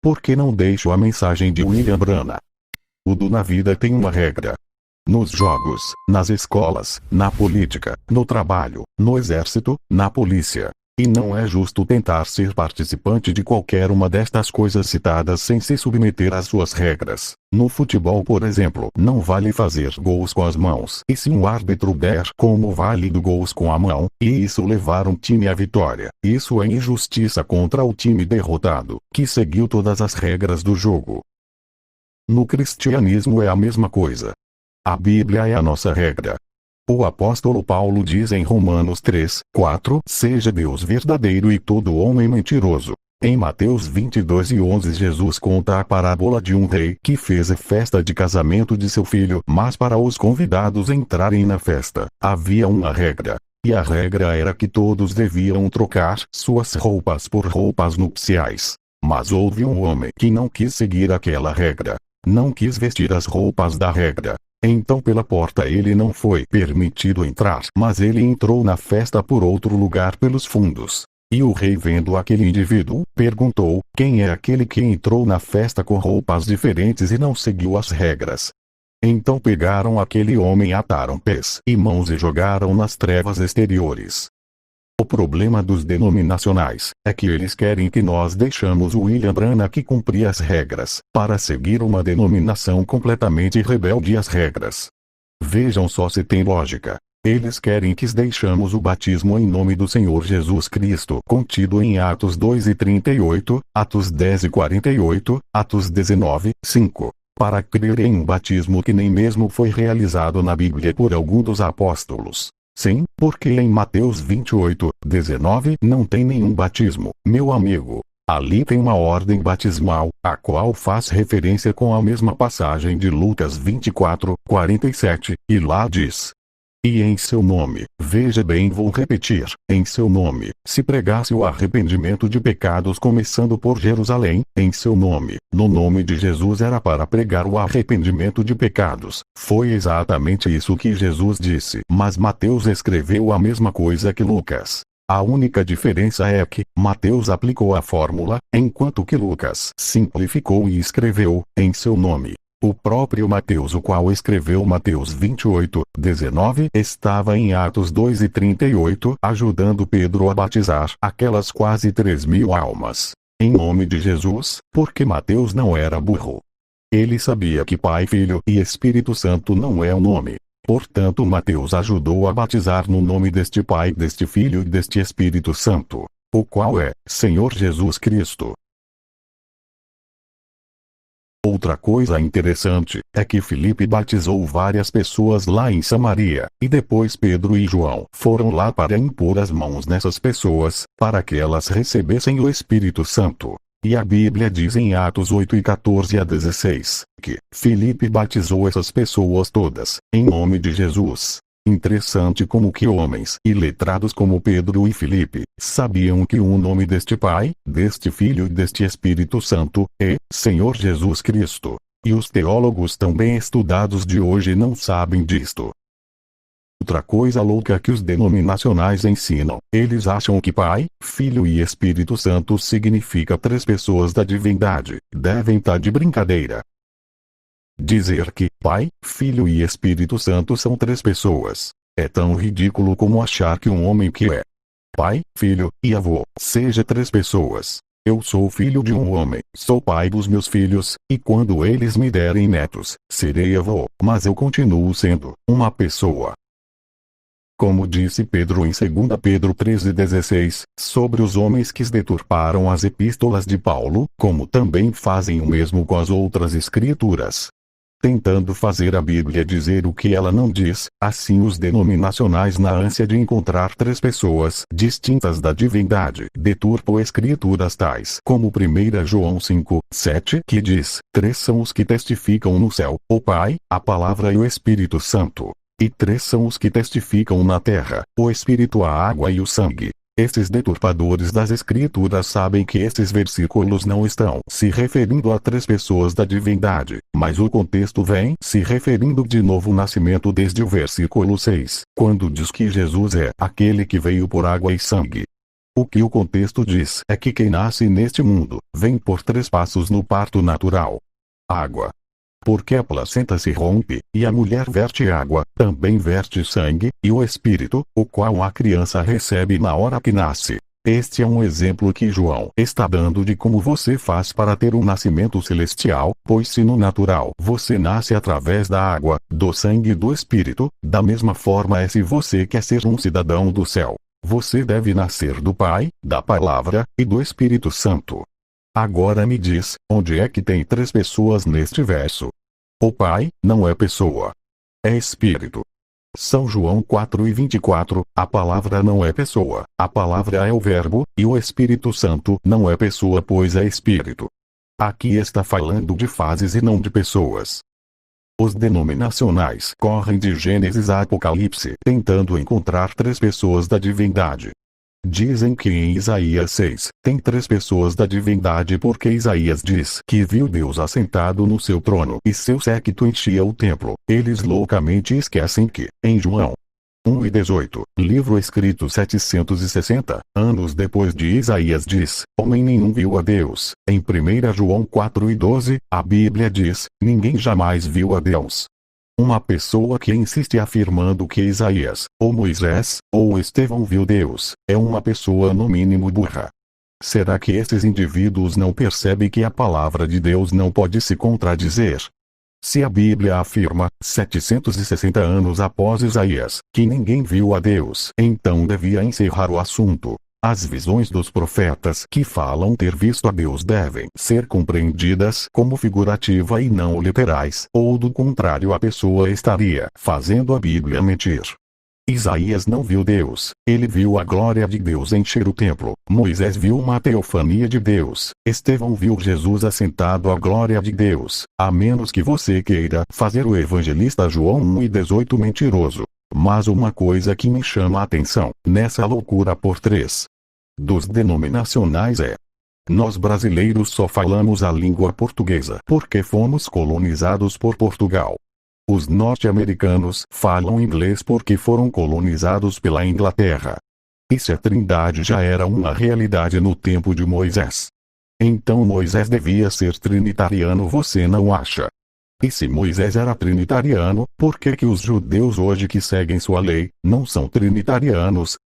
Porque não deixo a mensagem de William Branham. Tudo na vida tem uma regra. Nos jogos, nas escolas, na política, no trabalho, no exército, na polícia. E não é justo tentar ser participante de qualquer uma destas coisas citadas sem se submeter às suas regras. No futebol, por exemplo, não vale fazer gols com as mãos. E se um árbitro der como válido gols com a mão, e isso levar um time à vitória, isso é injustiça contra o time derrotado, que seguiu todas as regras do jogo. No cristianismo é a mesma coisa. A Bíblia é a nossa regra. O apóstolo Paulo diz em Romanos 3:4, seja Deus verdadeiro e todo homem mentiroso. Em Mateus 22:11 Jesus conta a parábola de um rei que fez a festa de casamento de seu filho, mas para os convidados entrarem na festa, havia uma regra. E a regra era que todos deviam trocar suas roupas por roupas nupciais. Mas houve um homem que não quis seguir aquela regra. Não quis vestir as roupas da regra. Então pela porta ele não foi permitido entrar, mas ele entrou na festa por outro lugar pelos fundos. E o rei, vendo aquele indivíduo, perguntou: quem é aquele que entrou na festa com roupas diferentes e não seguiu as regras? Então pegaram aquele homem, ataram pés e mãos e jogaram nas trevas exteriores. O problema dos denominacionais é que eles querem que nós deixamos o William Branham que cumpria as regras, para seguir uma denominação completamente rebelde às regras. Vejam só se tem lógica. Eles querem que deixamos o batismo em nome do Senhor Jesus Cristo, contido em Atos 2:38, Atos 10:48, Atos 19:5, para crer em um batismo que nem mesmo foi realizado na Bíblia por algum dos apóstolos. Sim, porque em Mateus 28:19 não tem nenhum batismo, meu amigo. Ali tem uma ordem batismal, a qual faz referência com a mesma passagem de Lucas 24:47, e lá diz: e em seu nome, veja bem, vou repetir, em seu nome, se pregasse o arrependimento de pecados começando por Jerusalém, em seu nome, no nome de Jesus era para pregar o arrependimento de pecados. Foi exatamente isso que Jesus disse, mas Mateus escreveu a mesma coisa que Lucas. A única diferença é que Mateus aplicou a fórmula, enquanto que Lucas simplificou e escreveu, em seu nome. O próprio Mateus, o qual escreveu Mateus 28:19, estava em Atos 2:38, ajudando Pedro a batizar aquelas quase 3.000 almas. Em nome de Jesus, porque Mateus não era burro. Ele sabia que Pai, Filho e Espírito Santo não é um nome. Portanto, Mateus ajudou a batizar no nome deste Pai, deste Filho e deste Espírito Santo, o qual é Senhor Jesus Cristo. Outra coisa interessante é que Filipe batizou várias pessoas lá em Samaria, e depois Pedro e João foram lá para impor as mãos nessas pessoas, para que elas recebessem o Espírito Santo. E a Bíblia diz em Atos 8:14-16, que Filipe batizou essas pessoas todas, em nome de Jesus. Interessante como que homens iletrados como Pedro e Filipe sabiam que o nome deste Pai, deste Filho e deste Espírito Santo é Senhor Jesus Cristo. E os teólogos tão bem estudados de hoje não sabem disto. Outra coisa louca que os denominacionais ensinam, eles acham que Pai, Filho e Espírito Santo significa 3 pessoas da divindade. Devem estar de brincadeira. Dizer que Pai, Filho e Espírito Santo são 3 pessoas é tão ridículo como achar que um homem que é Pai, Filho e avô seja 3 pessoas. Eu sou filho de um homem, sou pai dos meus filhos, e quando eles me derem netos, serei avô, mas eu continuo sendo uma pessoa. Como disse Pedro em 2 Pedro 13:16, sobre os homens que deturparam as epístolas de Paulo, como também fazem o mesmo com as outras escrituras, tentando fazer a Bíblia dizer o que ela não diz. Assim os denominacionais, na ânsia de encontrar 3 pessoas distintas da divindade, deturpam escrituras tais como 1 João 5:7, que diz: 3 são os que testificam no céu, o Pai, a Palavra e o Espírito Santo. E 3 são os que testificam na terra, o Espírito, a água e o sangue. Estes deturpadores das Escrituras sabem que estes versículos não estão se referindo a 3 pessoas da divindade, mas o contexto vem se referindo de novo ao nascimento desde o versículo 6, quando diz que Jesus é aquele que veio por água e sangue. O que o contexto diz é que quem nasce neste mundo, vem por 3 passos no parto natural. Água. Porque a placenta se rompe, e a mulher verte água, também verte sangue, e o espírito, o qual a criança recebe na hora que nasce. Este é um exemplo que João está dando de como você faz para ter um nascimento celestial, pois se no natural você nasce através da água, do sangue e do espírito, da mesma forma é se você quer ser um cidadão do céu. Você deve nascer do Pai, da Palavra, e do Espírito Santo. Agora me diz, onde é que tem 3 pessoas neste verso? O Pai, não é pessoa. É Espírito. São João 4:24, a palavra não é pessoa, a palavra é o verbo, e o Espírito Santo não é pessoa pois é Espírito. Aqui está falando de fases e não de pessoas. Os denominacionais correm de Gênesis a Apocalipse tentando encontrar 3 pessoas da divindade. Dizem que em Isaías 6, tem 3 pessoas da divindade porque Isaías diz que viu Deus assentado no seu trono e seu séquito enchia o templo. Eles loucamente esquecem que, em João 1:18, livro escrito 760 anos depois de Isaías diz, homem nenhum viu a Deus. Em 1 João 4:12, a Bíblia diz, ninguém jamais viu a Deus. Uma pessoa que insiste afirmando que Isaías, ou Moisés, ou Estevão viu Deus, é uma pessoa no mínimo burra. Será que esses indivíduos não percebem que a palavra de Deus não pode se contradizer? Se a Bíblia afirma, 760 anos após Isaías, que ninguém viu a Deus, então devia encerrar o assunto. As visões dos profetas que falam ter visto a Deus devem ser compreendidas como figurativa e não literais, ou do contrário a pessoa estaria fazendo a Bíblia mentir. Isaías não viu Deus, ele viu a glória de Deus encher o templo. Moisés viu uma teofania de Deus. Estevão viu Jesus assentado à glória de Deus. A menos que você queira fazer o evangelista João 1:18 mentiroso. Mas uma coisa que me chama a atenção, nessa loucura por 3 dos denominacionais é: nós brasileiros só falamos a língua portuguesa porque fomos colonizados por Portugal. Os norte-americanos falam inglês porque foram colonizados pela Inglaterra. E se a Trindade já era uma realidade no tempo de Moisés, então Moisés devia ser trinitariano, você não acha? E se Moisés era trinitariano, por que os judeus hoje que seguem sua lei, não são trinitarianos?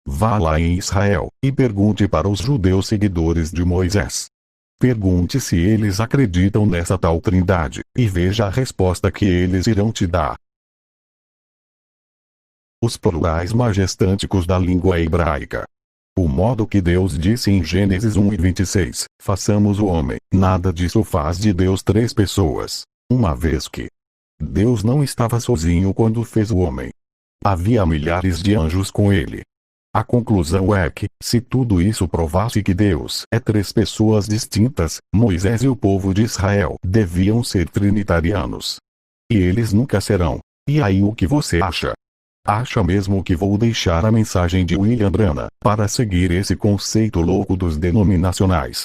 Vá lá em Israel, e pergunte para os judeus seguidores de Moisés. Pergunte se eles acreditam nessa tal trindade, e veja a resposta que eles irão te dar. Os plurais majestâticos da língua hebraica. O modo que Deus disse em Gênesis 1:26, façamos o homem, nada disso faz de Deus 3 pessoas. Uma vez que Deus não estava sozinho quando fez o homem. Havia milhares de anjos com ele. A conclusão é que, se tudo isso provasse que Deus é 3 pessoas distintas, Moisés e o povo de Israel deviam ser trinitarianos. E eles nunca serão. E aí o que você acha? Acha mesmo que vou deixar a mensagem de William Branham para seguir esse conceito louco dos denominacionais,